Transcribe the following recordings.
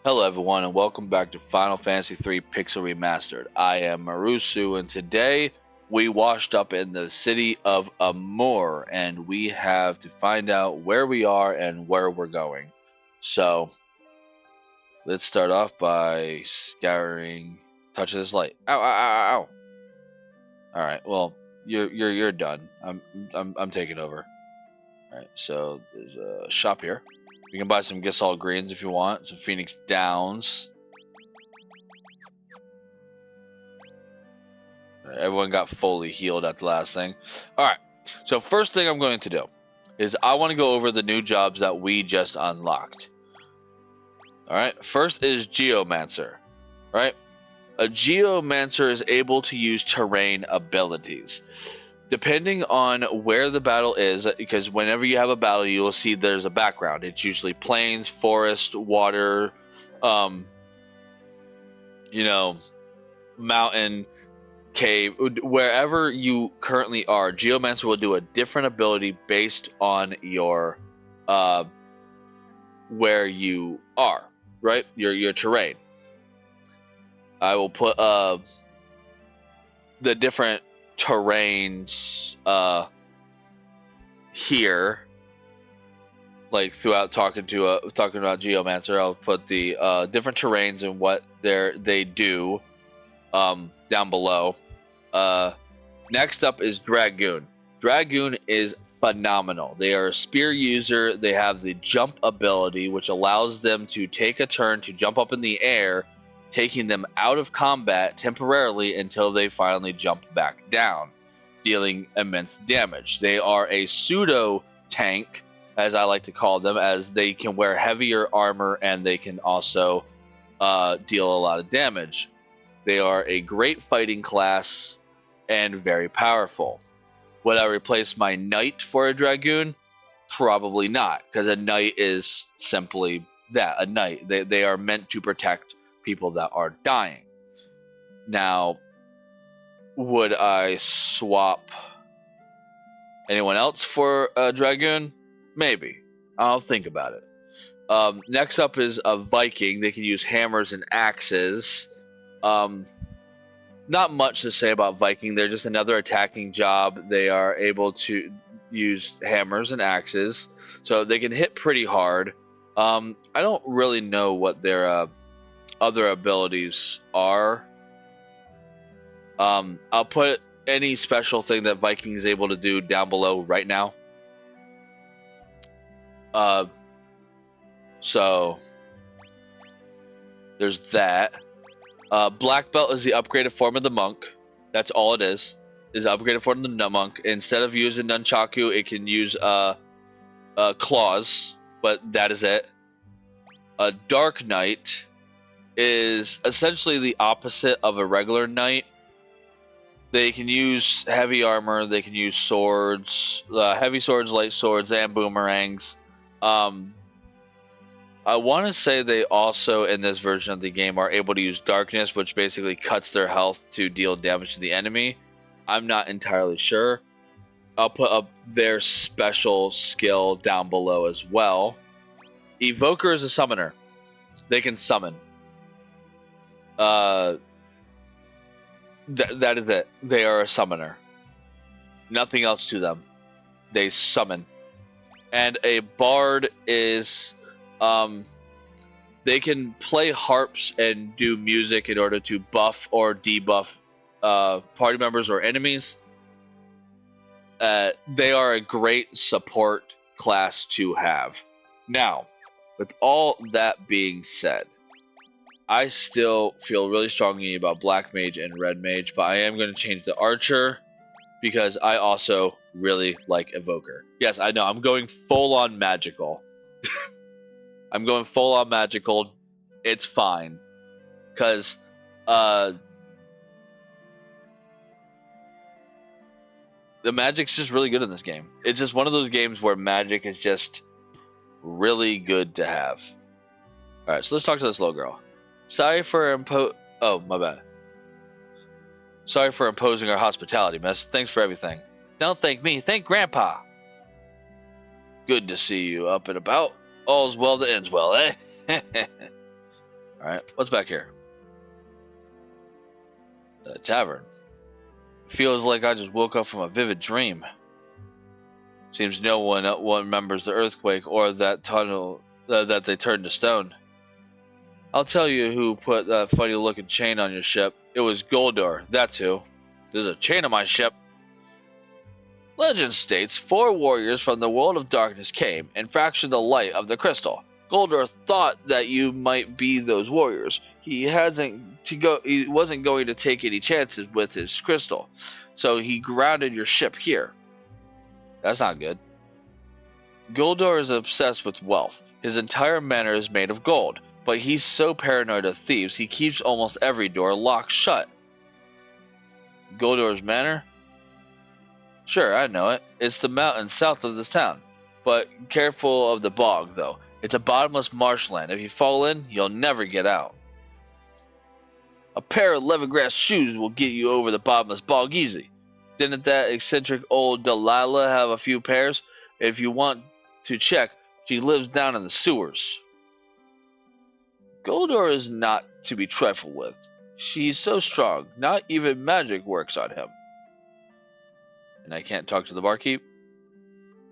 Hello everyone and welcome back to Final Fantasy III Pixel Remastered. I am Marusu and today we washed up in the city of Amur and we have to find out where we are and where we're going. So let's start off by scouring touch of this light. Ow ow ow ow. Alright, well you're done. I'm taking over. Alright, so there's a shop here. You can buy some Gisol greens if you want, some Phoenix Downs. Everyone got fully healed at the last thing. Alright, so first thing I'm going to do is I want to go over the new jobs that we just unlocked. Alright, first is Geomancer. Alright, a Geomancer is able to use terrain abilities. Depending on where the battle is, because whenever you have a battle, you'll see there's a background. It's usually plains, forest, water, mountain, cave, wherever you currently are. Geomancer will do a different ability based on your where you are, right? Your terrain. I will put the different terrains here, like throughout talking about Geomancer. I'll put the different terrains and what they do down below. Next up is Dragoon. Dragoon is phenomenal. They are a spear user. They have the jump ability, which allows them to take a turn to jump up in the air, taking them out of combat temporarily until they finally jump back down, dealing immense damage. They are a pseudo tank, as I like to call them, as they can wear heavier armor and they can also deal a lot of damage. They are a great fighting class and very powerful. Would I replace my knight for a dragoon? Probably not, because a knight is simply that, a knight. They are meant to protect people that are dying. Now, would I swap anyone else for a dragoon? Maybe. I'll think about it. Next up is a Viking. They can use hammers and axes. Not much to say about Viking. They're just another attacking job. They are able to use hammers and axes, so they can hit pretty hard. I don't really know what their other abilities are. I'll put any special thing that Viking is able to do down below right now. So there's that. Black Belt is the upgraded form of the monk. That's all it is upgraded form of the monk. Instead of using nunchaku, it can use claws, but that is it. A Dark Knight is essentially the opposite of a regular knight. They can use heavy armor, they can use swords, heavy swords, light swords, and boomerangs. I want to say they also, in this version of the game, are able to use darkness, which basically cuts their health to deal damage to the enemy. I'm not entirely sure. I'll put up their special skill down below as well. Evoker is a summoner. They can summon. That is it. They are a summoner. Nothing else to them. They summon. And a bard is... they can play harps and do music in order to buff or debuff party members or enemies. They are a great support class to have. Now, with all that being said, I still feel really strongly about Black Mage and Red Mage, but I am going to change the Archer because I also really like Evoker. Yes, I know, I'm going full-on magical. I'm going full-on magical. It's fine. Because, the magic's just really good in this game. It's just one of those games where magic is just really good to have. Alright, so let's talk to this little girl. Sorry for Oh, my bad. Sorry for imposing our hospitality, miss. Thanks for everything. Don't thank me. Thank Grandpa. Good to see you up and about. All's well that ends well, eh? Alright, what's back here? The tavern. Feels like I just woke up from a vivid dream. Seems no one remembers the earthquake or that tunnel that they turned to stone. I'll tell you who put that funny looking chain on your ship. It was Goldor, that's who. There's a chain on my ship. Legend states 4 warriors from the world of darkness came and fractured the light of the crystal. Goldor thought that you might be those warriors. He wasn't going to take any chances with his crystal, so he grounded your ship here. That's not good. Goldor is obsessed with wealth. His entire manor is made of gold, but he's so paranoid of thieves he keeps almost every door locked shut. Goldor's manor? Sure, I know it. It's the mountains south of this town. But careful of the bog, though. It's a bottomless marshland. If you fall in, you'll never get out. A pair of lemongrass shoes will get you over the bottomless bog easy. Didn't that eccentric old Delilah have a few pairs? If you want to check, she lives down in the sewers. Goldor is not to be trifled with. She's so strong, not even magic works on him. And I can't talk to the barkeep?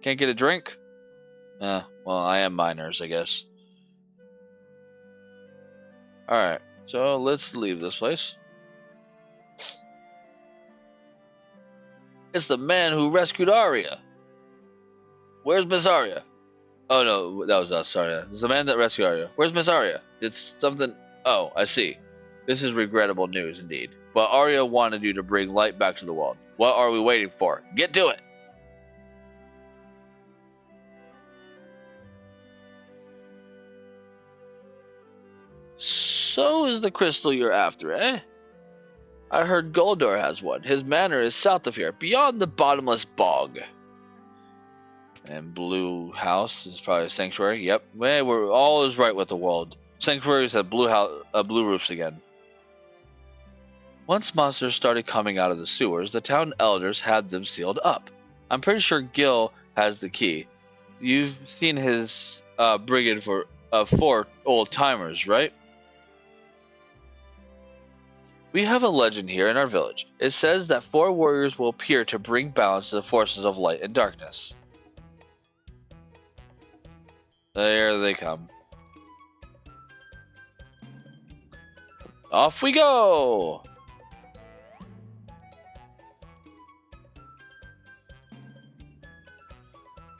Can't get a drink? Well, I am minors, I guess. Alright, so let's leave this place. It's the man who rescued Arya. Where's Miss Arya? Oh no, that was us, sorry. It's the man that rescued Arya. Where's Miss Arya? Did something... Oh, I see. This is regrettable news indeed. But Arya wanted you to bring light back to the world. What are we waiting for? Get to it! So is the crystal you're after, eh? I heard Goldor has one. His manor is south of here, beyond the bottomless bog. And Blue House is probably a sanctuary. Yep. We're all is right with the world. Sanctuaries have blue roofs again. Once monsters started coming out of the sewers, the town elders had them sealed up. I'm pretty sure Gil has the key. You've seen his brigade for 4 old timers, right? We have a legend here in our village. It says that 4 warriors will appear to bring balance to the forces of light and darkness. There they come. Off we go!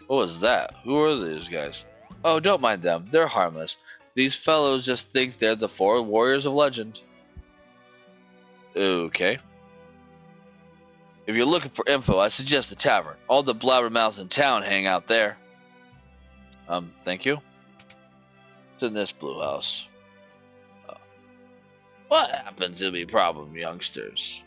What was that? Who are these guys? Oh, don't mind them. They're harmless. These fellows just think they're the 4 warriors of legend. Okay. If you're looking for info, I suggest the tavern. All the blabbermouths in town hang out there. Thank you. It's in this blue house. What happens to be a problem, youngsters?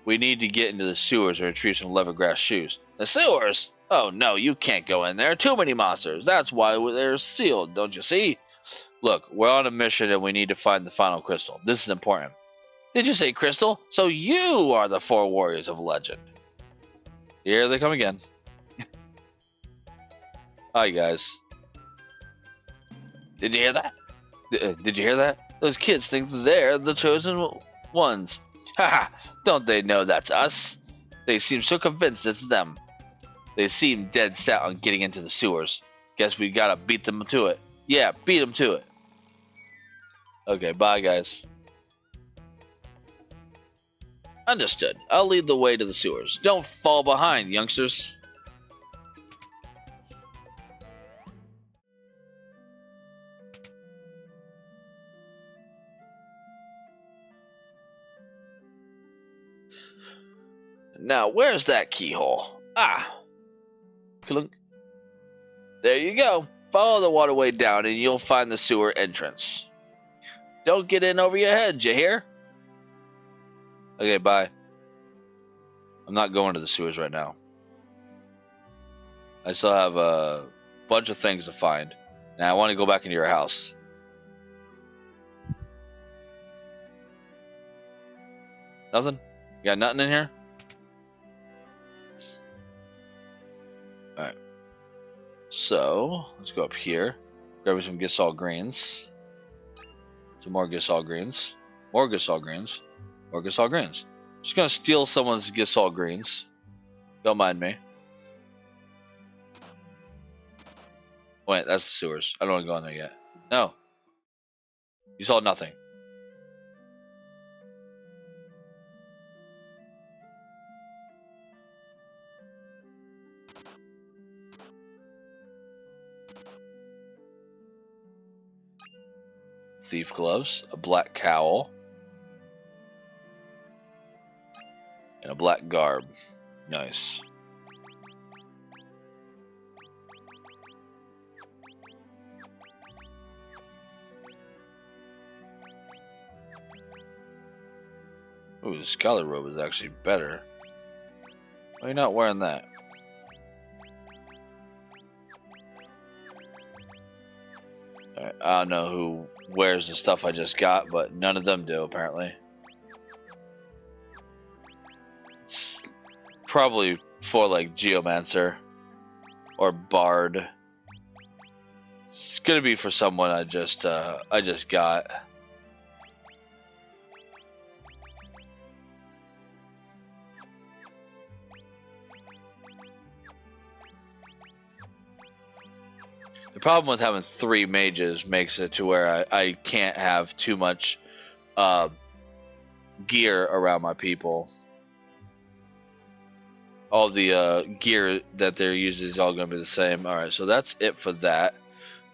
We need to get into the sewers and retrieve some lemongrass shoes. The sewers? Oh no, you can't go in there. Too many monsters. That's why they're sealed, don't you see? Look, we're on a mission and we need to find the final crystal. This is important. Did you say crystal? So you are the 4 warriors of legend. Here they come again. Hi, guys. Did you hear that? Did you hear that? Those kids think they're the chosen ones. Haha, don't they know that's us? They seem so convinced it's them. They seem dead set on getting into the sewers. Guess we gotta beat them to it. Yeah, beat them to it. Okay, bye guys. Understood. I'll lead the way to the sewers. Don't fall behind, youngsters. Now, where's that keyhole? Ah! Clunk. There you go. Follow the waterway down and you'll find the sewer entrance. Don't get in over your head, you hear? Okay, bye. I'm not going to the sewers right now. I still have a bunch of things to find. Now I want to go back into your house. Nothing? You got nothing in here? Alright. So, let's go up here. Grab me some Gisol greens. Some more Gisol greens. More Gisol greens. More Gisol greens. Just gonna steal someone's Gisol greens. Don't mind me. Wait, that's the sewers. I don't want to go in there yet. No. You saw nothing. Thief gloves, a black cowl, and a black garb. Nice. Ooh, the scholar robe is actually better. Why are you not wearing that? Alright, I don't know who wears the stuff I just got, but none of them do, apparently. It's probably for, like, Geomancer or Bard. It's gonna be for someone I just got. The problem with having 3 mages makes it to where I can't have too much gear around my people. All the gear that they're using is all going to be the same. Alright, so that's it for that.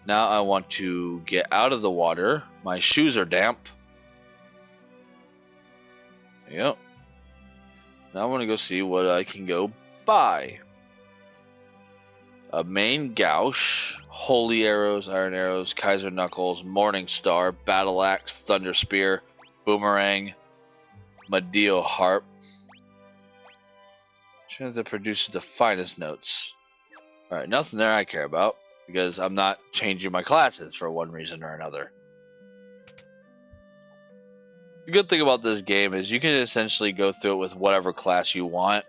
Now I want to get out of the water. My shoes are damp. There you go. Now I want to go see what I can go buy. A main gouge, holy arrows, iron arrows, Kaiser knuckles, morning star, battle axe, thunder spear, boomerang, Medio harp. That produces the finest notes. Alright, nothing there I care about, because I'm not changing my classes for one reason or another. The good thing about this game is you can essentially go through it with whatever class you want.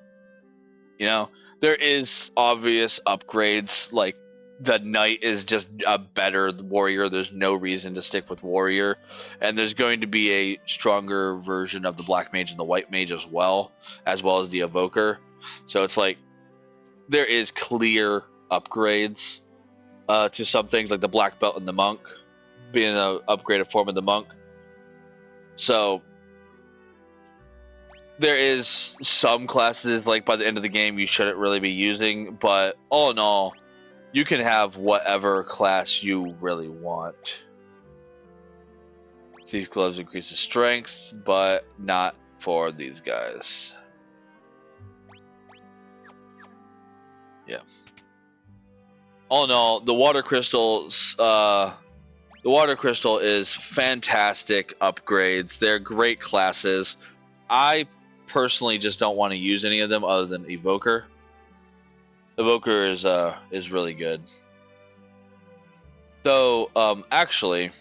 You know, there is obvious upgrades, like the knight is just a better warrior. There's no reason to stick with warrior. And there's going to be a stronger version of the black mage and the white mage as well as the evoker. So it's like there is clear upgrades to some things, like the black belt and the monk being an upgraded form of the monk. So there is some classes, like by the end of the game, you shouldn't really be using, but all in all, you can have whatever class you really want. Thief gloves increases strength, but not for these guys. Yeah. All in all, the water crystals, the water crystal is fantastic upgrades. They're great classes. I personally just don't want to use any of them other than evoker. Evoker is really good. Though, actually,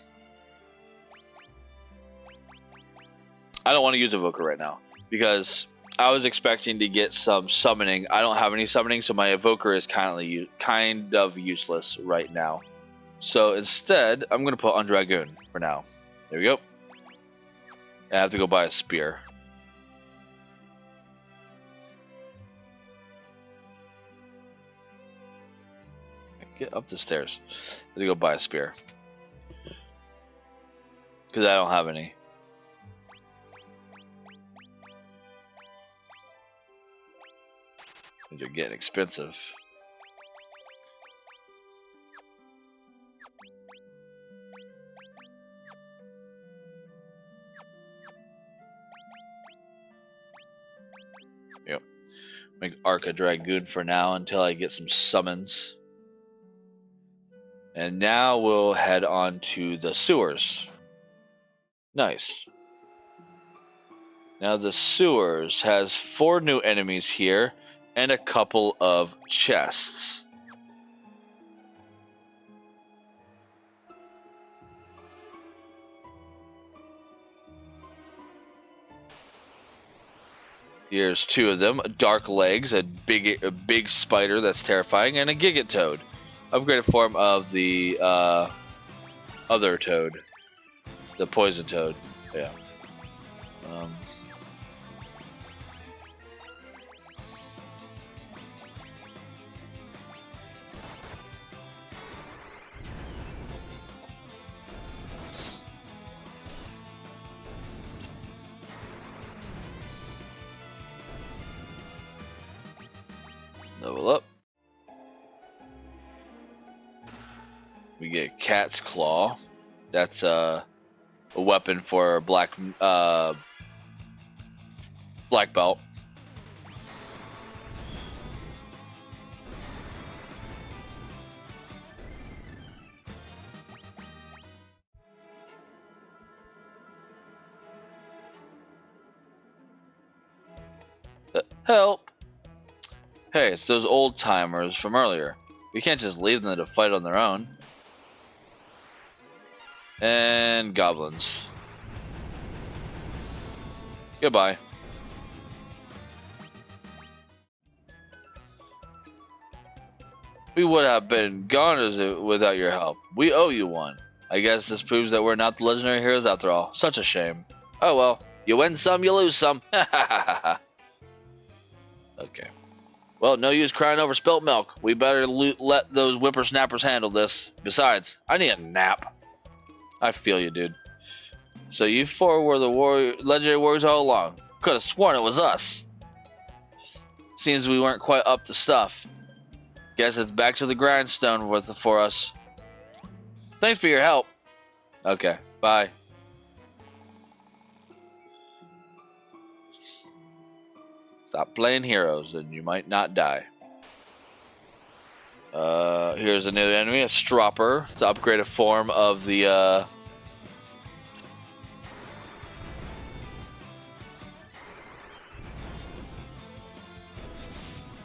I don't want to use evoker right now because I was expecting to get some summoning. I don't have any summoning, so my evoker is kind of useless right now. So instead, I'm going to put on Dragoon for now. There we go. I have to go buy a spear. Get up the stairs. I have to go buy a spear. Because I don't have any. They're getting expensive. Yep. Make Arca Dragoon for now until I get some summons. And now we'll head on to the sewers. Nice. Now the sewers has 4 new enemies here and a couple of chests. Here's 2 of them: dark legs, a big spider that's terrifying, and a Gigot Toad, upgraded form of the other toad. The poison toad. Yeah. Level up. We get Cat's Claw. That's a weapon for black belt. Help! Hey, it's those old timers from earlier. We can't just leave them to fight on their own. And goblins. Goodbye. We would have been gone without your help. We owe you one. I guess this proves that we're not the legendary heroes after all. Such a shame. Oh well. You win some, you lose some. Okay. Well, no use crying over spilt milk. We better let those whippersnappers handle this. Besides, I need a nap. I feel you, dude. So you four were the legendary warriors all along. Could have sworn it was us. Seems we weren't quite up to stuff. Guess it's back to the grindstone for us. Thanks for your help. Okay, bye. Stop playing heroes and you might not die. Here's another enemy, a Stropper, the upgraded form of the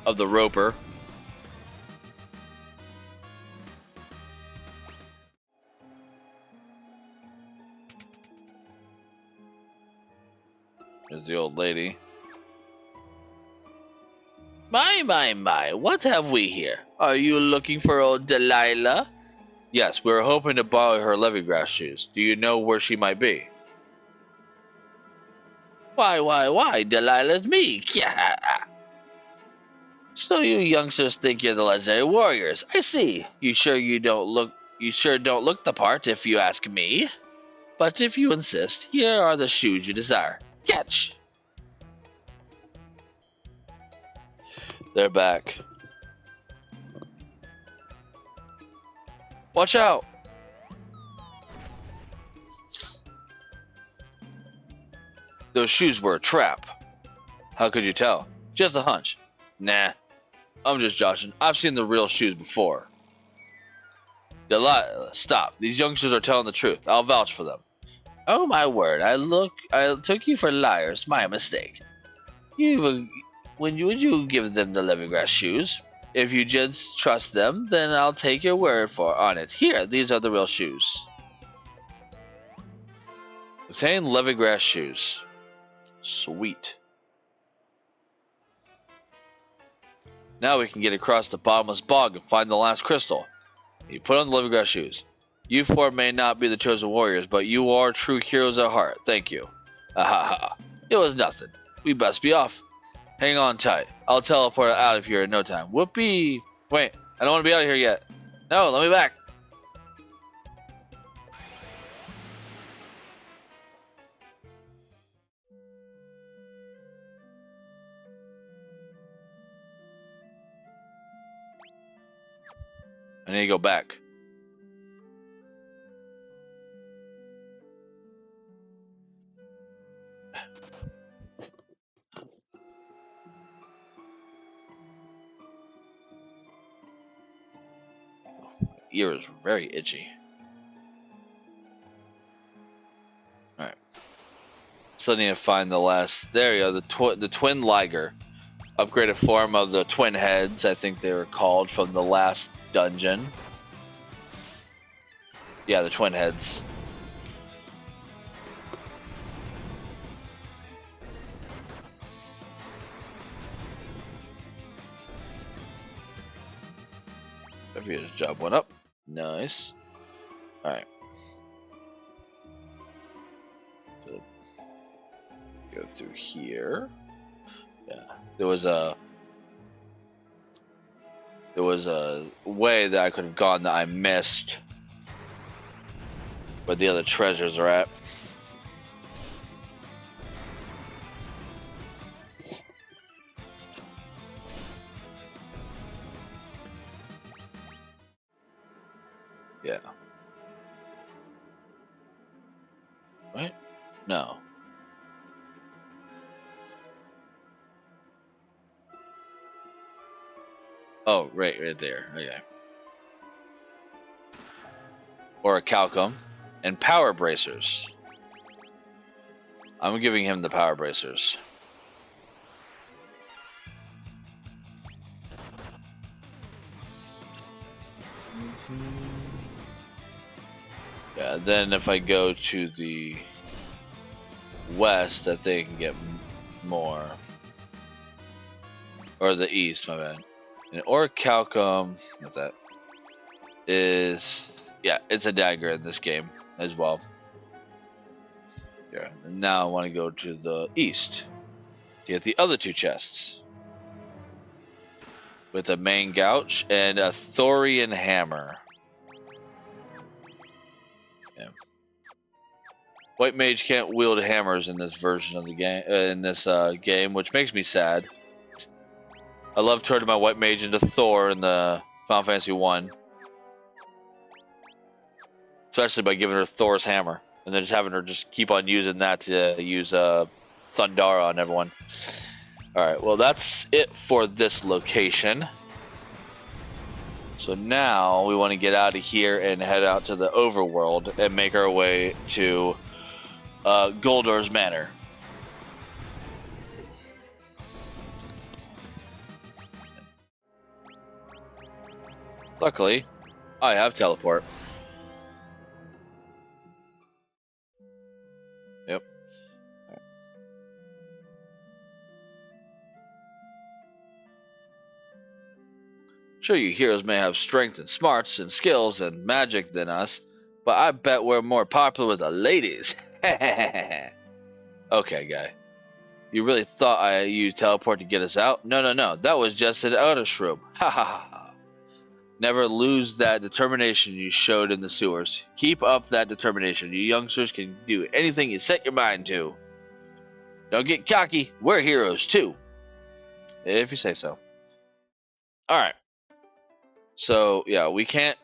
Roper. There's the old lady. My, what have we here? Are you looking for old Delilah? Yes, we were hoping to borrow her lemongrass shoes. Do you know where she might be? Why? Delilah's me. So you youngsters think you're the legendary warriors. I see. You sure don't look the part if you ask me. But if you insist, here are the shoes you desire. Catch! They're back. Watch out! Those shoes were a trap. How could you tell? Just a hunch. Nah, I'm just joshing. I've seen the real shoes before. Delilah, stop. These youngsters are telling the truth. I'll vouch for them. Oh my word, I took you for liars. My mistake. Would you give them the lemongrass shoes? If you just trust them, then I'll take your word on it. Here, these are the real shoes. Obtain lemongrass shoes. Sweet. Now we can get across the bottomless bog and find the last crystal. You put on the lemongrass shoes. You four may not be the chosen warriors, but you are true heroes at heart. Thank you. Ahaha. It was nothing. We best be off. Hang on tight. I'll teleport out of here in no time. Whoopee! Wait, I don't want to be out of here yet. No, let me back. I need to go back. Ear is very itchy. Alright. So I need to find the last. There you go, the twin Liger. Upgraded form of the twin heads, I think they were called from the last dungeon. Yeah, the twin heads. Maybe just job one up. Nice. Alright. Go through here. Yeah, there was a way that I could have gone that I missed, where the other treasures are at. Yeah. Right? No. Oh, right there. Okay. Or a Calcum. And power bracers. I'm giving him the power bracers. Yeah, then if I go to the west, I think I can get more. Or the east, my bad. And Orichalcum, what that is, yeah, it's a dagger in this game as well. Yeah, and now I want to go to the east to get the other two chests with a main gouge and a Thorian hammer. Yeah. White mage can't wield hammers in this version of the game, game, which makes me sad. I love turning my white mage into Thor in the Final Fantasy 1. Especially by giving her Thor's hammer. And then just having her just keep on using that to use Thundara on everyone. Alright, well that's it for this location. So now we want to get out of here and head out to the overworld and make our way to Goldor's Manor. Luckily, I have teleport. Yep. Sure, you heroes may have strength and smarts and skills and magic than us, but I bet we're more popular with the ladies. Okay, guy. You really thought you teleport to get us out? No. That was just an outer shroom. Ha ha ha. Never lose that determination you showed in the sewers. Keep up that determination. You youngsters can do anything you set your mind to. Don't get cocky. We're heroes too. If you say so. Alright. So, yeah, we can't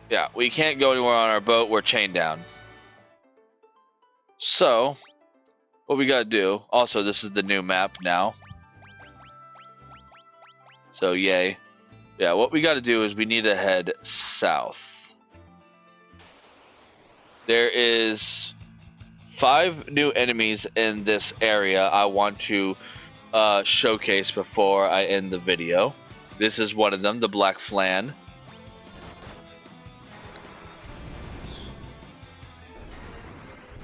go anywhere on our boat. We're chained down. So, what we gotta do... Also, this is the new map now. So, yay. Yeah, what we gotta do is we need to head south. There is 5 new enemies in this area I want to showcase before I end the video. This is one of them, the Black Flan.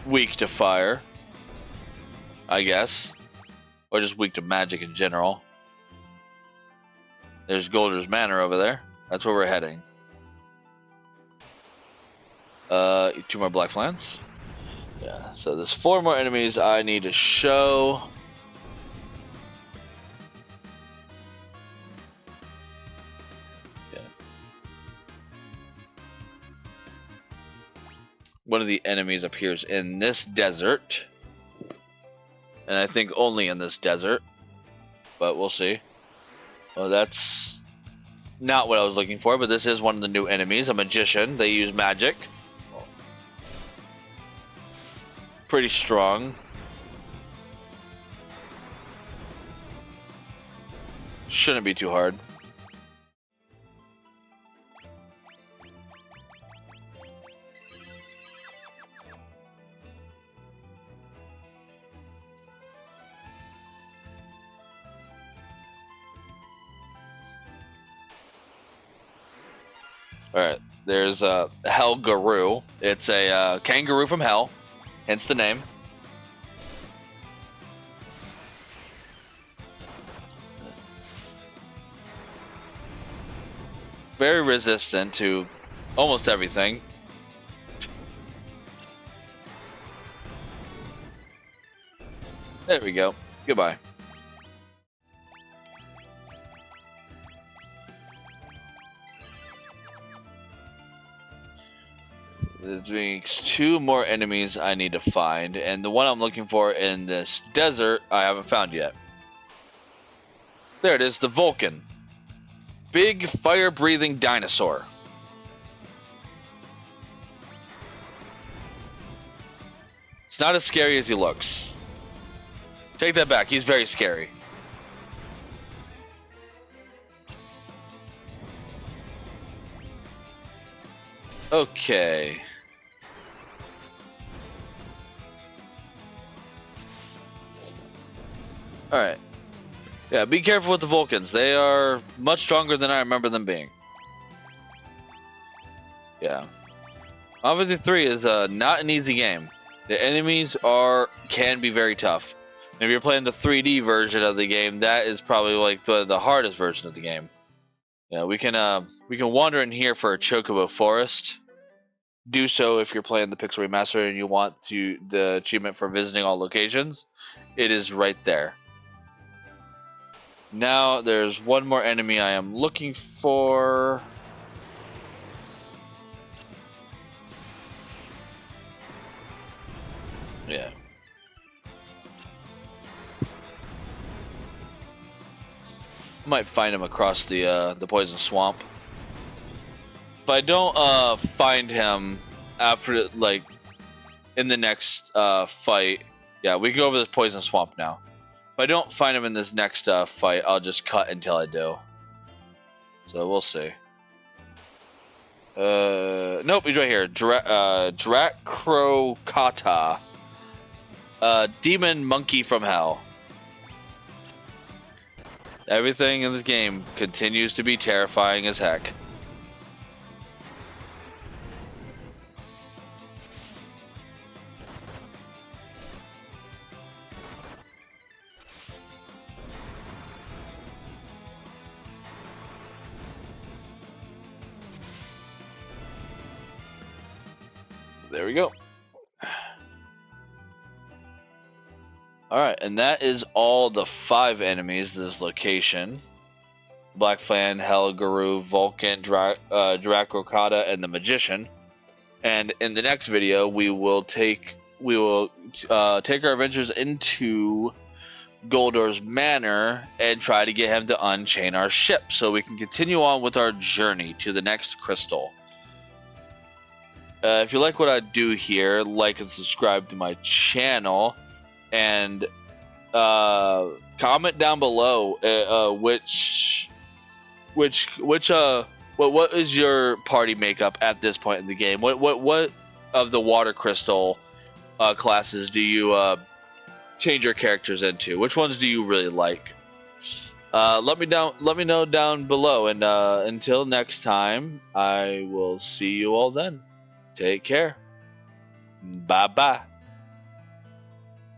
Weak to fire, I guess. Or just weak to magic in general. There's Goldor's Manor over there. That's where we're heading. 2 more Black Flans. Yeah, so there's 4 more enemies I need to show. Yeah. One of the enemies appears in this desert. And I think only in this desert. But we'll see. Well, that's not what I was looking for, but this is one of the new enemies, a magician. They use magic. Pretty strong. Shouldn't be too hard. Alright, there's a Hell Garou. It's a kangaroo from hell, hence the name. Very resistant to almost everything. There we go. Goodbye. There's 2 more enemies I need to find, and the one I'm looking for in this desert I haven't found yet. There it is, the Vulcan. Big fire-breathing dinosaur. It's not as scary as he looks. Take that back, he's very scary. Okay. Alright. Yeah, be careful with the Vulcans. They are much stronger than I remember them being. Yeah. Final Fantasy 3 is not an easy game. The enemies can be very tough. And if you're playing the 3D version of the game, that is probably like the hardest version of the game. Yeah, we can wander in here for a Chocobo Forest. Do so if you're playing the Pixel Remaster and you want the achievement for visiting all locations. It is right there. Now there's one more enemy I am looking for. Yeah. Might find him across the poison swamp. If I don't find him after like in the next fight, yeah, we can go over this poison swamp now. If I don't find him in this next fight, I'll just cut until I do. So we'll see. Nope, he's right here. Drakrokata. Demon monkey from hell. Everything in this game continues to be terrifying as heck. There we go. Alright, and that is all the 5 enemies in this location. Black Fan, Hell Guru, Vulcan, Drakrokata, and the Magician. And in the next video, we will take our adventures into Goldor's Manor and try to get him to unchain our ship so we can continue on with our journey to the next crystal. If you like what I do here, like and subscribe to my channel, and comment down below what is your party makeup at this point in the game? What of the water crystal classes do you change your characters into? Which ones do you really like? Let me know down below, and until next time, I will see you all then. Take care. Bye bye.